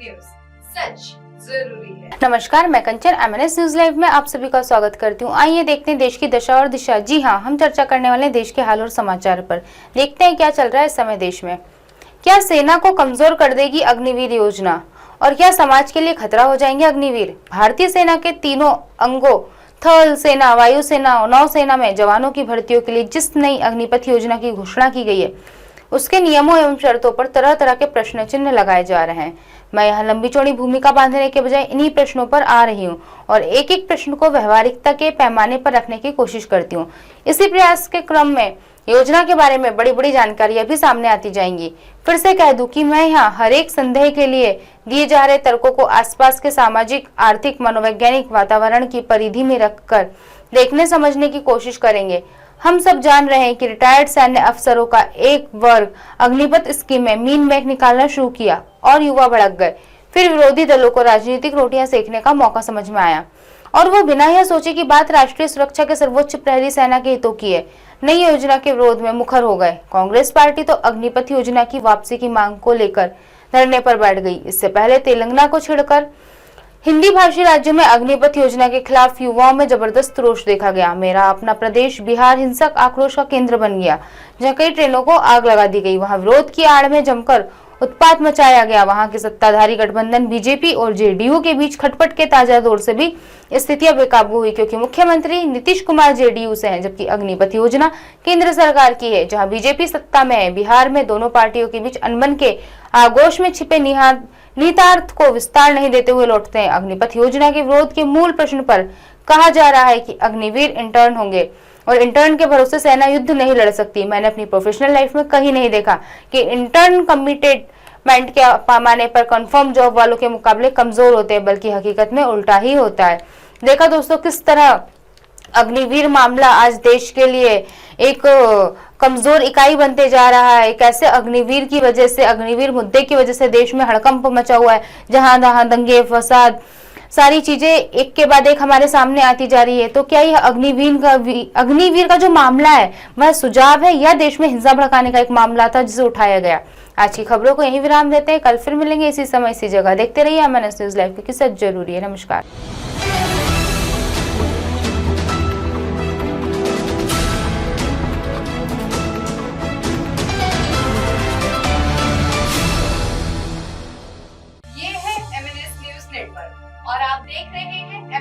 News, सच जरूरी है। नमस्कार, मैं कंचन एमएनएस न्यूज लाइव में आप सभी का स्वागत करती हूँ। आइए देखते हैं देश की दशा और दिशा। जी हाँ, हम चर्चा करने वाले हैं देश के हाल और समाचार पर। देखते हैं क्या चल रहा है इस समय देश में। क्या सेना को कमजोर कर देगी अग्निवीर योजना, और क्या समाज के लिए खतरा हो जाएंगे अग्निवीर? भारतीय सेना के तीनों अंगों थल सेना, वायुसेना और नौसेना में जवानों की भर्तियों के लिए जिस नई अग्निपथ योजना की घोषणा की गई है, उसके नियमों एवं शर्तों पर तरह तरह के प्रश्न चिन्ह लगाए जा रहे हैं। मैं यहाँ लंबी चौड़ी भूमिका बांधने के बजाय इन्हीं प्रश्नों पर आ रही हूँ और एक एक प्रश्न को व्यवहारिकता के पैमाने पर रखने की कोशिश करती हूँ। इसी प्रयास के क्रम में योजना के बारे में बड़ी बड़ी जानकारियां भी सामने आती जाएंगी। फिर से कह दूं कि मैं यहाँ हर एक संदेह के लिए दिए जा रहे तर्कों को आसपास के सामाजिक, आर्थिक, मनोवैज्ञानिक वातावरण की परिधि में रखकर देखने समझने की कोशिश करेंगे। हम सब जान रहे हैं कि रिटायर्ड सैन्य अफसरों का एक वर्ग अग्निपथ स्कीम में मीन बैग निकालना शुरू किया और युवा भड़क गए। फिर विरोधी दलों को राजनीतिक रोटियां सेकने का मौका समझ में आया और वो बिना यह सोचे कि बात राष्ट्रीय सुरक्षा के सर्वोच्च प्रहरी सेना के हितों की है, नई योजना के विरोध में मुखर हो गए। कांग्रेस पार्टी तो अग्निपथ योजना की वापसी की मांग को लेकर धरने पर बैठ गई। इससे पहले तेलंगाना को छिड़कर हिंदी भाषी राज्यों में अग्निपथ योजना के खिलाफ युवाओं में जबरदस्त रोष देखा गया। मेरा अपना प्रदेश बिहार हिंसक आक्रोश का केंद्र बन गया, जहां कई ट्रेनों को आग लगा दी गई। वहां विरोध की आड़ में जमकर उत्पात मचाया गया। वहां के सत्ताधारी गठबंधन बीजेपी और जेडीयू के बीच खटपट के ताजा दौर से भी स्थितियां बेकाबू हुई, क्योंकि मुख्यमंत्री नीतीश कुमार जेडीयू से हैं, जबकि अग्निपथ योजना केंद्र सरकार की है, जहां बीजेपी सत्ता में है। बिहार में दोनों पार्टियों के बीच अनबन के आगोश में छिपे निहितार्थ को विस्तार नहीं देते हुए लौटते हैं। अग्निपथ योजना के विरोध के मूल प्रश्न पर कहा जा रहा है कि अग्निवीर इंटर्न होंगे और इंटर्न के भरोसे सेना युद्ध नहीं लड़ सकती। मैंने अपनी प्रोफेशनल लाइफ में कहीं नहीं देखा कि इंटर्न कमिटमेंट के पैमाने पर कंफर्म जॉब वालों के मुकाबले कमजोर होते हैं, बल्कि हकीकत में उल्टा ही होता है। देखा दोस्तों किस तरह अग्निवीर मामला आज देश के लिए एक कमजोर इकाई बनते जा रहा है। कैसे अग्निवीर की वजह से, अग्निवीर मुद्दे की वजह से देश में हड़कंप मचा हुआ है, जहां तहां दंगे फसाद सारी चीजें एक के बाद एक हमारे सामने आती जा रही है। तो क्या यह अग्निवीर का जो मामला है वह सुझाव है या देश में हिंसा भड़काने का एक मामला था जिसे उठाया गया? आज की खबरों को यहीं विराम देते हैं। कल फिर मिलेंगे इसी समय इसी जगह। देखते रहिए एमएनएस न्यूज लाइव, क्योंकि सच जरूरी है। नमस्कार। ये है एमएनएस न्यूज नेटवर्क और आप देख रहे हैं